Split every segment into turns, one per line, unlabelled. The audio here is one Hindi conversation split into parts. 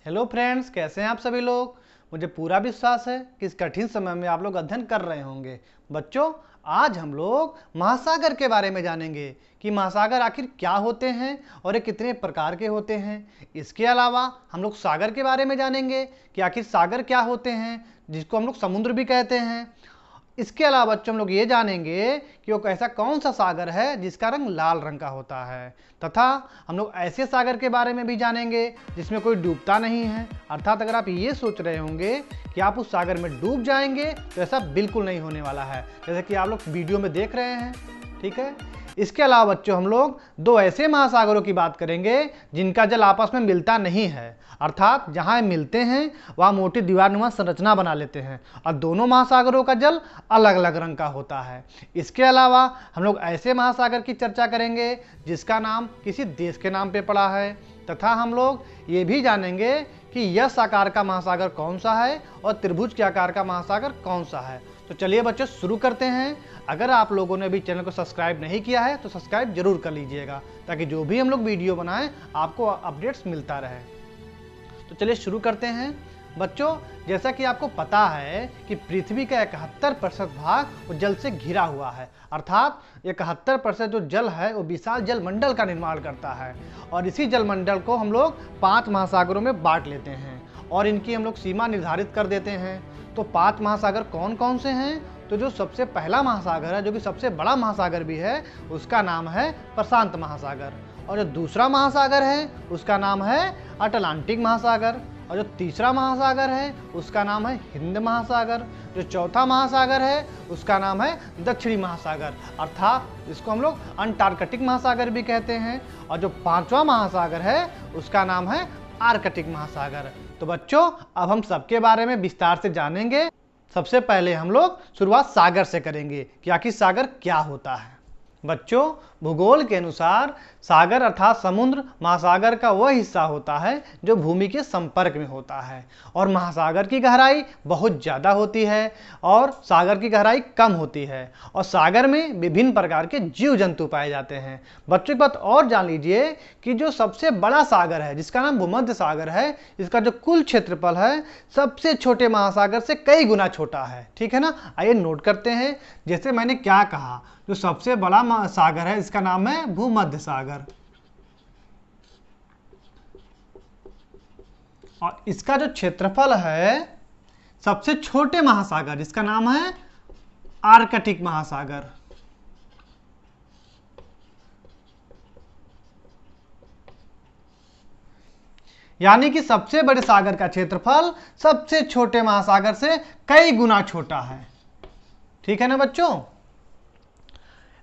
हेलो फ्रेंड्स, कैसे हैं आप सभी लोग। मुझे पूरा विश्वास है कि इस कठिन समय में आप लोग अध्ययन कर रहे होंगे। बच्चों, आज हम लोग महासागर के बारे में जानेंगे कि महासागर आखिर क्या होते हैं और ये कितने प्रकार के होते हैं। इसके अलावा हम लोग सागर के बारे में जानेंगे कि आखिर सागर क्या होते हैं, जिसको हम लोग समुद्र भी कहते हैं। इसके अलावा बच्चों हम लोग ये जानेंगे कि वो ऐसा कौन सा सागर है जिसका रंग लाल रंग का होता है, तथा हम लोग ऐसे सागर के बारे में भी जानेंगे जिसमें कोई डूबता नहीं है। अर्थात अगर आप ये सोच रहे होंगे कि आप उस सागर में डूब जाएंगे तो ऐसा बिल्कुल नहीं होने वाला है, जैसे कि आप लोग वीडियो में देख रहे हैं। ठीक है। इसके अलावा बच्चों हम लोग दो ऐसे महासागरों की बात करेंगे जिनका जल आपस में मिलता नहीं है, अर्थात जहां मिलते हैं वहां मोटी दीवारनुमा संरचना बना लेते हैं और दोनों महासागरों का जल अलग अलग रंग का होता है। इसके अलावा हम लोग ऐसे महासागर की चर्चा करेंगे जिसका नाम किसी देश के नाम पे पड़ा है, तथा हम लोग ये भी जानेंगे कि यस आकार का महासागर कौन सा है और त्रिभुज के आकार का महासागर कौन सा है। तो चलिए बच्चों शुरू करते हैं। अगर आप लोगों ने अभी चैनल को सब्सक्राइब नहीं किया है तो सब्सक्राइब जरूर कर लीजिएगा, ताकि जो भी हम लोग वीडियो बनाएं आपको अपडेट्स मिलता रहे। तो चलिए शुरू करते हैं। बच्चों, जैसा कि आपको पता है कि पृथ्वी का 71% भाग वो जल से घिरा हुआ है, अर्थात 71% जो जल है वो विशाल जलमंडल का निर्माण करता है। और इसी जलमंडल को हम लोग 5 महासागरों में बांट लेते हैं और इनकी हम लोग सीमा निर्धारित कर देते हैं। तो 5 महासागर कौन कौन से हैं? तो जो सबसे पहला महासागर है, जो कि सबसे बड़ा महासागर भी है, उसका नाम है प्रशांत महासागर। और जो दूसरा महासागर है उसका नाम है अटलांटिक महासागर। और जो तीसरा महासागर है उसका नाम है हिंद महासागर। जो चौथा महासागर है उसका नाम है दक्षिणी महासागर, अर्थात इसको हम लोग अंटार्कटिक महासागर भी कहते हैं। और जो 5वां महासागर है उसका नाम है आर्कटिक महासागर। तो बच्चों, अब हम सबके बारे में विस्तार से जानेंगे। सबसे पहले हम लोग शुरुआत सागर से करेंगे कि आखिर सागर क्या होता है। बच्चों, भूगोल के अनुसार सागर अर्थात समुद्र महासागर का वह हिस्सा होता है जो भूमि के संपर्क में होता है, और महासागर की गहराई बहुत ज़्यादा होती है और सागर की गहराई कम होती है। और सागर में विभिन्न प्रकार के जीव जंतु पाए जाते हैं। बच्चों, एक बात और जान लीजिए कि जो सबसे बड़ा सागर है जिसका नाम भूमध्य सागर है, इसका जो कुल क्षेत्रफल है सबसे छोटे महासागर से कई गुना छोटा है। ठीक है ना। आइए नोट करते हैं। जैसे मैंने क्या कहा, जो सबसे बड़ा सागर है इसका नाम है भूमध्य सागर, और इसका जो क्षेत्रफल है सबसे छोटे महासागर जिसका नाम है आर्कटिक महासागर। यानी कि सबसे बड़े सागर का क्षेत्रफल सबसे छोटे महासागर से कई गुना छोटा है। ठीक है ना बच्चों।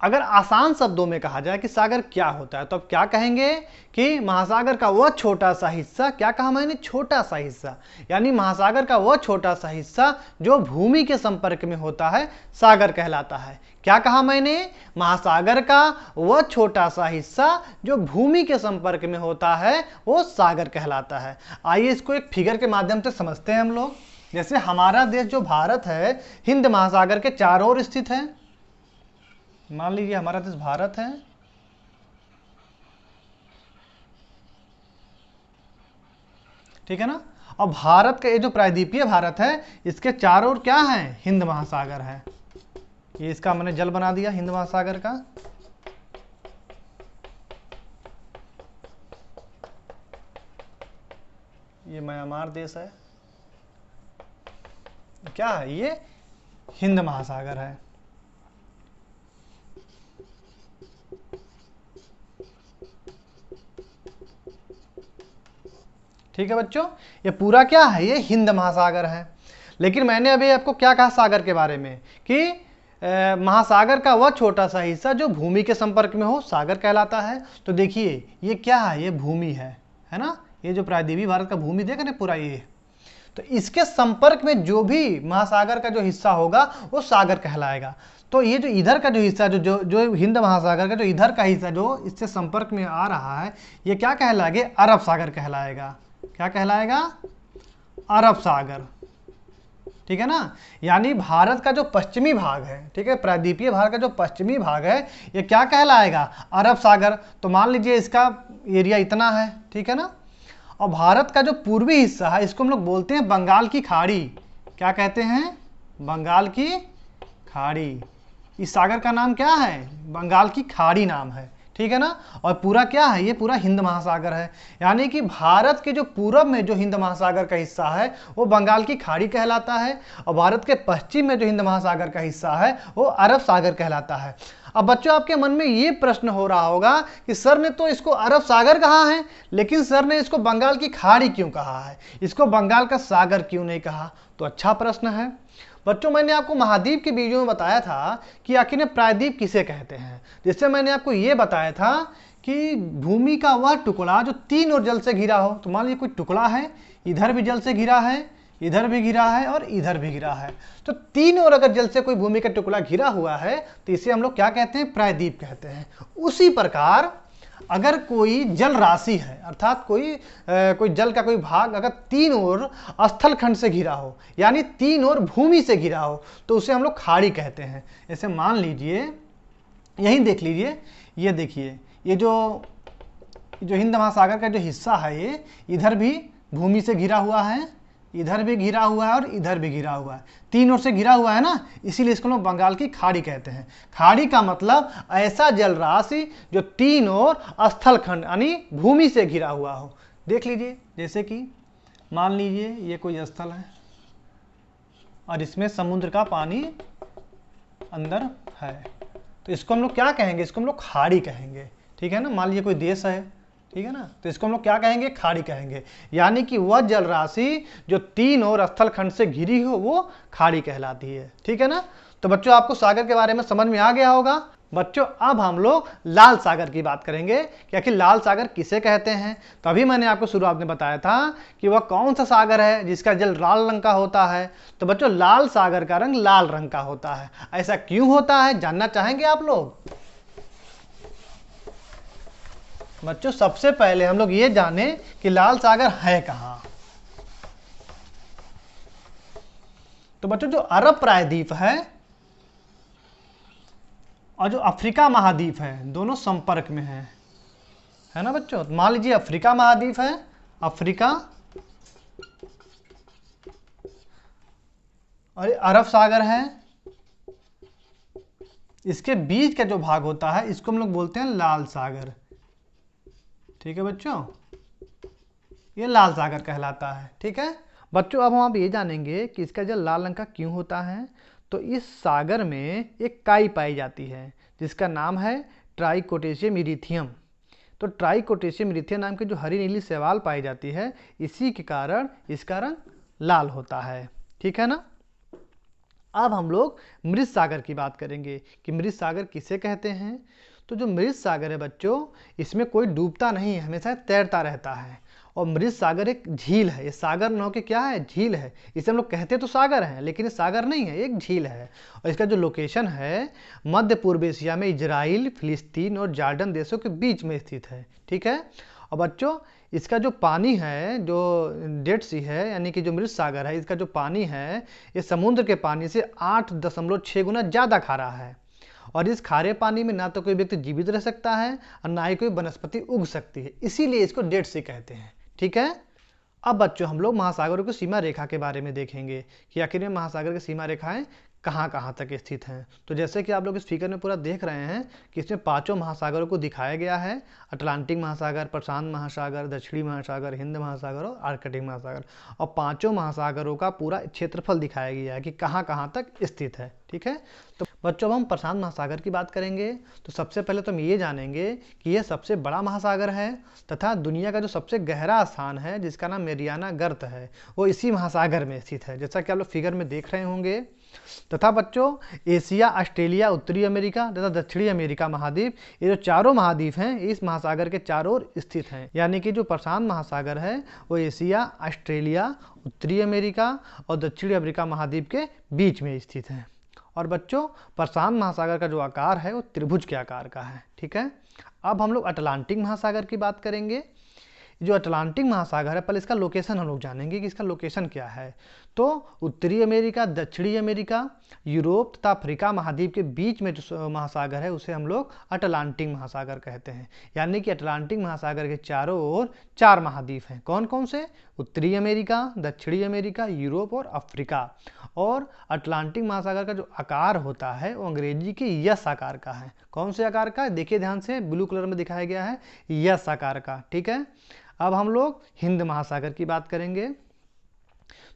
अगर आसान शब्दों में कहा जाए कि सागर क्या होता है तो अब क्या कहेंगे कि महासागर का वह छोटा सा हिस्सा, क्या कहा मैंने, छोटा सा हिस्सा, यानी महासागर का वह छोटा सा हिस्सा जो भूमि के संपर्क में होता है सागर कहलाता है। क्या कहा मैंने, महासागर का वह छोटा सा हिस्सा जो भूमि के संपर्क में होता है वो सागर कहलाता है। आइए इसको एक फिगर के माध्यम से समझते हैं हम लोग। जैसे हमारा देश जो भारत है हिंद महासागर के चारों ओर स्थित है। मान लीजिए हमारा देश भारत है, ठीक है ना। और भारत का ये जो प्रायद्वीपीय भारत है इसके चारों ओर क्या है, हिंद महासागर है। ये इसका मैंने जल बना दिया हिंद महासागर का। ये म्यांमार देश है, क्या है, ये हिंद महासागर है। ठीक है बच्चों, ये पूरा क्या है, ये हिंद महासागर है। लेकिन मैंने अभी आपको क्या कहा सागर के बारे में कि महासागर का वह छोटा सा हिस्सा जो भूमि के संपर्क में हो सागर कहलाता है। तो देखिए ये क्या है, ये भूमि है ना। ये जो प्रायद्वीपीय भारत का भूमि देख रहे हैं पूरा ये, तो इसके संपर्क में जो भी महासागर का जो हिस्सा होगा वो सागर कहलाएगा। तो ये जो इधर का जो हिस्सा जो हिंद महासागर का जो इधर का हिस्सा जो इससे संपर्क में आ रहा है ये क्या कहलाएगा, अरब सागर कहलाएगा। क्या कहलाएगा, अरब सागर। ठीक है ना। यानी भारत का जो पश्चिमी भाग है, ठीक है, प्रायद्वीपीय भारत का जो पश्चिमी भाग है ये क्या कहलाएगा, अरब सागर। तो मान लीजिए इसका एरिया इतना है, ठीक है ना। और भारत का जो पूर्वी हिस्सा है इसको हम लोग बोलते हैं बंगाल की खाड़ी। क्या कहते हैं? बंगाल की खाड़ी। इस सागर का नाम क्या है? बंगाल की खाड़ी नाम है, ठीक है ना। और पूरा क्या है? ये पूरा हिंद महासागर है। यानी कि भारत के जो पूरब में जो हिंद महासागर का हिस्सा है वो बंगाल की खाड़ी कहलाता है, और भारत के पश्चिम में जो हिंद महासागर का हिस्सा है वो अरब सागर कहलाता है। अब बच्चों आपके मन में ये प्रश्न हो रहा होगा कि सर ने तो इसको अरब सागर कहा है, लेकिन सर ने इसको बंगाल की खाड़ी क्यों कहा है, इसको बंगाल का सागर क्यों नहीं कहा? तो अच्छा प्रश्न है बच्चों। मैंने आपको महाद्वीप के वीडियो में बताया था कि आखिर में प्रायद्वीप किसे कहते हैं, जिससे मैंने आपको ये बताया था कि भूमि का वह टुकड़ा जो तीन ओर जल से घिरा हो। तो मान लीजिए कोई टुकड़ा है, इधर भी जल से घिरा है, इधर भी घिरा है और इधर भी घिरा है। तो तीन ओर अगर जल से कोई भूमि का टुकड़ा घिरा हुआ है तो इसे हम लोग क्या कहते हैं? प्रायद्वीप कहते हैं। उसी प्रकार अगर कोई जल राशि है, अर्थात कोई जल का कोई भाग अगर तीन ओर स्थल खंड से घिरा हो, यानी तीन ओर भूमि से घिरा हो, तो उसे हम लोग खाड़ी कहते हैं। ऐसे मान लीजिए, यहीं देख लीजिए, ये देखिए, ये जो हिंद महासागर का जो हिस्सा है ये इधर भी भूमि से घिरा हुआ है, इधर भी घिरा हुआ है और इधर भी घिरा हुआ है, तीन ओर से घिरा हुआ है ना, इसीलिए इसको लोग बंगाल की खाड़ी कहते हैं। खाड़ी का मतलब ऐसा जल राशि जो तीन ओर स्थल खंड यानी भूमि से घिरा हुआ हो। देख लीजिए, जैसे कि मान लीजिए ये कोई स्थल है और इसमें समुद्र का पानी अंदर है, तो इसको हम लोग क्या कहेंगे? इसको हम लोग खाड़ी कहेंगे, ठीक है ना। मान लीजिए कोई देश है, ठीक है ना, तो इसको हम लोग क्या कहेंगे? खाड़ी कहेंगे। यानी कि वह जल राशि जो तीन ओर स्थल खंड से घिरी हो वो खाड़ी कहलाती है, ठीक है ना। तो बच्चों आपको सागर के बारे में समझ में आ गया होगा। बच्चों अब हम लोग लाल सागर की बात करेंगे कि आखिर लाल सागर किसे कहते हैं। तो अभी मैंने आपको शुरुआत में बताया था कि वह कौन सा सागर है जिसका जल लाल रंग का होता है। तो बच्चों लाल सागर का रंग लाल रंग का होता है। ऐसा क्यों होता है, जानना चाहेंगे आप लोग? बच्चों सबसे पहले हम लोग ये जाने कि लाल सागर है कहां। तो बच्चों जो अरब प्रायद्वीप है और जो अफ्रीका महाद्वीप है दोनों संपर्क में है ना बच्चों। मान लीजिए अफ्रीका महाद्वीप है, अफ्रीका, और अरब सागर है, इसके बीच का जो भाग होता है इसको हम लोग बोलते हैं लाल सागर, ठीक है बच्चों, ये लाल सागर कहलाता है, ठीक है बच्चों। अब हम आप ये जानेंगे कि इसका जल लाल रंग का क्यों होता है। तो इस सागर में एक काई पाई जाती है जिसका नाम है ट्राइकोटेशियम इरिथियम। तो ट्राइकोटेशियम इरिथियम नाम की जो हरी नीली शैवाल पाई जाती है, इसी के कारण इसका रंग लाल होता है, ठीक है ना। अब हम लोग मृत सागर की बात करेंगे कि मृत सागर किसे कहते हैं। तो जो मृत सागर है बच्चों, इसमें कोई डूबता नहीं है, हमेशा तैरता रहता है। और मृत सागर एक झील है, ये सागर न होकर क्या है? झील है। इसे हम लोग कहते तो सागर हैं, लेकिन ये सागर नहीं है, एक झील है। और इसका जो लोकेशन है मध्य पूर्व एशिया में इजराइल, फिलिस्तीन और जॉर्डन देशों के बीच में स्थित है, ठीक है। और बच्चों इसका जो पानी है, जो डेड सी है यानी कि जो मृत सागर है, इसका जो पानी है ये समुद्र के पानी से 8.6 गुना ज़्यादा खारा है। और इस खारे पानी में ना तो कोई व्यक्ति जीवित रह सकता है और ना ही कोई वनस्पति उग सकती है, इसीलिए इसको डेड सी कहते हैं, ठीक है। अब बच्चों हम लोग महासागरों की सीमा रेखा के बारे में देखेंगे कि आखिर में महासागर की सीमा रेखाएं कहाँ कहाँ तक स्थित हैं। तो जैसे कि आप लोग इस फिगर में पूरा देख रहे हैं कि इसमें पांचों महासागरों को दिखाया गया है, अटलांटिक महासागर, प्रशांत महासागर, दक्षिणी महासागर, हिंद महासागर और आर्कटिक महासागर। और पांचों महासागरों का पूरा क्षेत्रफल दिखाया गया है कि कहाँ कहाँ तक स्थित है, ठीक है। तो बच्चों अब हम प्रशांत महासागर की बात करेंगे। तो सबसे पहले तो हम ये जानेंगे कि यह सबसे बड़ा महासागर है तथा दुनिया का जो सबसे गहरा स्थान है जिसका नाम मेरियाना गर्त है वो इसी महासागर में स्थित है, जैसा कि आप लोग फिगर में देख रहे होंगे। तथा बच्चों एशिया, ऑस्ट्रेलिया, उत्तरी अमेरिका तथा दक्षिणी अमेरिका महाद्वीप, ये जो चारों महाद्वीप हैं इस महासागर के चारों ओर स्थित हैं। यानी कि जो प्रशांत महासागर है वो एशिया, ऑस्ट्रेलिया, उत्तरी अमेरिका और दक्षिणी अफ्रीका महाद्वीप के बीच में स्थित है। और बच्चों प्रशांत महासागर का जो आकार है वो त्रिभुज के आकार का है, ठीक है। अब हम लोग अटलांटिक महासागर की बात करेंगे। जो अटलांटिक महासागर है, पहले इसका लोकेशन हम लोग जानेंगे कि इसका लोकेशन क्या है। तो उत्तरी अमेरिका, दक्षिणी अमेरिका, यूरोप तथा अफ्रीका महाद्वीप के बीच में जो महासागर है उसे हम लोग अटलांटिक महासागर कहते हैं। यानी कि अटलांटिक महासागर के चारों ओर 4 महाद्वीप हैं। कौन कौन से? उत्तरी अमेरिका, दक्षिणी अमेरिका, यूरोप और अफ्रीका। और अटलांटिक महासागर का जो आकार होता है वो अंग्रेजी के यस आकार का है। कौन से आकार का? देखिए ध्यान से, ब्लू कलर में दिखाया गया है, यस आकार का। ठीक है, अब हम लोग हिंद महासागर की बात करेंगे।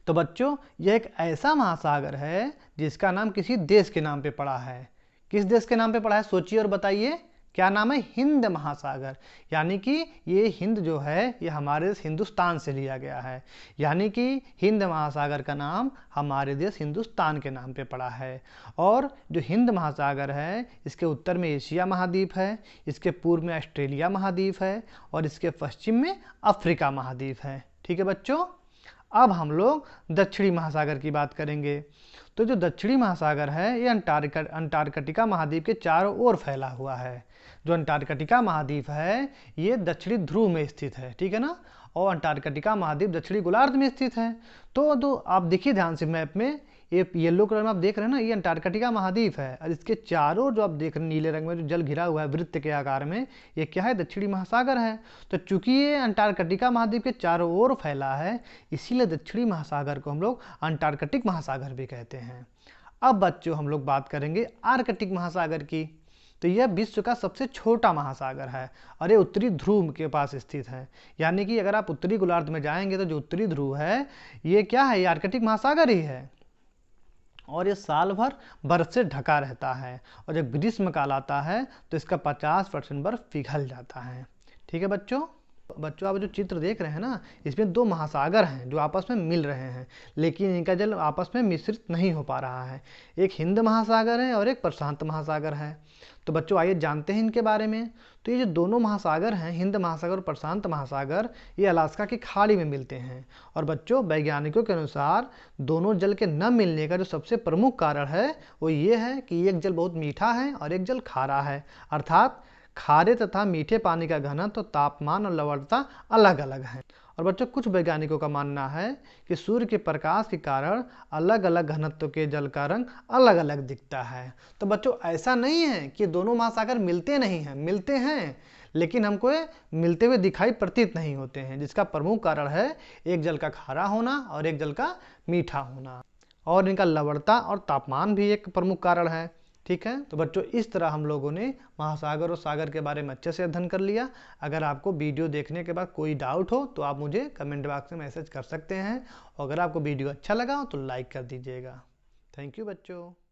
तो बच्चों, यह एक ऐसा महासागर है जिसका नाम किसी देश के नाम पे पड़ा है। किस देश के नाम पे पड़ा है? सोचिए और बताइए, क्या नाम है? हिंद महासागर। यानी कि ये हिंद जो है ये हमारे देश हिंदुस्तान से लिया गया है। यानी कि हिंद महासागर का नाम हमारे देश हिंदुस्तान के नाम पे पड़ा है। और जो हिंद महासागर है इसके उत्तर में एशिया महाद्वीप है, इसके पूर्व में ऑस्ट्रेलिया महाद्वीप है और इसके पश्चिम में अफ्रीका महाद्वीप है। ठीक है बच्चों, अब हम लोग दक्षिणी महासागर की बात करेंगे। तो जो दक्षिणी महासागर है ये अंटार्कटिका महाद्वीप के चारों ओर फैला हुआ है। जो अंटार्कटिका महाद्वीप है ये दक्षिणी ध्रुव में स्थित है, ठीक है ना, और अंटार्कटिका महाद्वीप दक्षिणी गोलार्ध में स्थित है। तो आप देखिए ध्यान से मैप में, ये येलो कलर में आप देख रहे हैं ना, ये अंटार्कटिका महाद्वीप है और इसके चारों जो आप देख रहे हैं नीले रंग में जो जल घिरा हुआ है वृत्त के आकार में, ये क्या है? दक्षिणी महासागर है। तो चूंकि ये अंटार्कटिका महाद्वीप के चारों ओर फैला है इसीलिए दक्षिणी महासागर को हम लोग अंटार्कटिक महासागर भी कहते हैं। अब बच्चों हम लोग बात करेंगे आर्कटिक महासागर की। तो यह विश्व का सबसे छोटा महासागर है और ये उत्तरी ध्रुव के पास स्थित है। यानी कि अगर आप उत्तरी गोलार्ध में जाएंगे तो जो उत्तरी ध्रुव है ये क्या है? ये आर्कटिक महासागर ही है और ये साल भर बर्फ से ढका रहता है और जब ग्रीष्म काल आता है तो इसका 50% बर्फ पिघल जाता है। ठीक है बच्चों, आप जो चित्र देख रहे हैं ना, इसमें 2 महासागर हैं जो आपस में मिल रहे हैं लेकिन इनका जल आपस में मिश्रित नहीं हो पा रहा है। एक हिंद महासागर है और एक प्रशांत महासागर है। तो बच्चों आइए जानते हैं इनके बारे में। तो ये जो दोनों महासागर हैं, हिंद महासागर और प्रशांत महासागर, ये अलास्का की खाड़ी में मिलते हैं। और बच्चों वैज्ञानिकों के अनुसार दोनों जल के न मिलने का जो सबसे प्रमुख कारण है वो ये है कि एक जल बहुत मीठा है और एक जल खारा है। अर्थात खारे तथा मीठे पानी का घनत्व, तापमान और लवणता अलग अलग है। और बच्चों कुछ वैज्ञानिकों का मानना है कि सूर्य के प्रकाश के कारण अलग अलग घनत्व के जल का रंग अलग अलग दिखता है। तो बच्चों ऐसा नहीं है कि दोनों महासागर मिलते नहीं हैं, मिलते हैं लेकिन हमको ये मिलते हुए दिखाई प्रतीत नहीं होते हैं, जिसका प्रमुख कारण है एक जल का खारा होना और एक जल का मीठा होना। और इनका लवणता और तापमान भी एक प्रमुख कारण है। ठीक है, तो बच्चों इस तरह हम लोगों ने महासागर और सागर के बारे में अच्छे से अध्ययन कर लिया। अगर आपको वीडियो देखने के बाद कोई डाउट हो तो आप मुझे कमेंट बॉक्स में मैसेज कर सकते हैं और अगर आपको वीडियो अच्छा लगा हो तो लाइक कर दीजिएगा। थैंक यू बच्चों।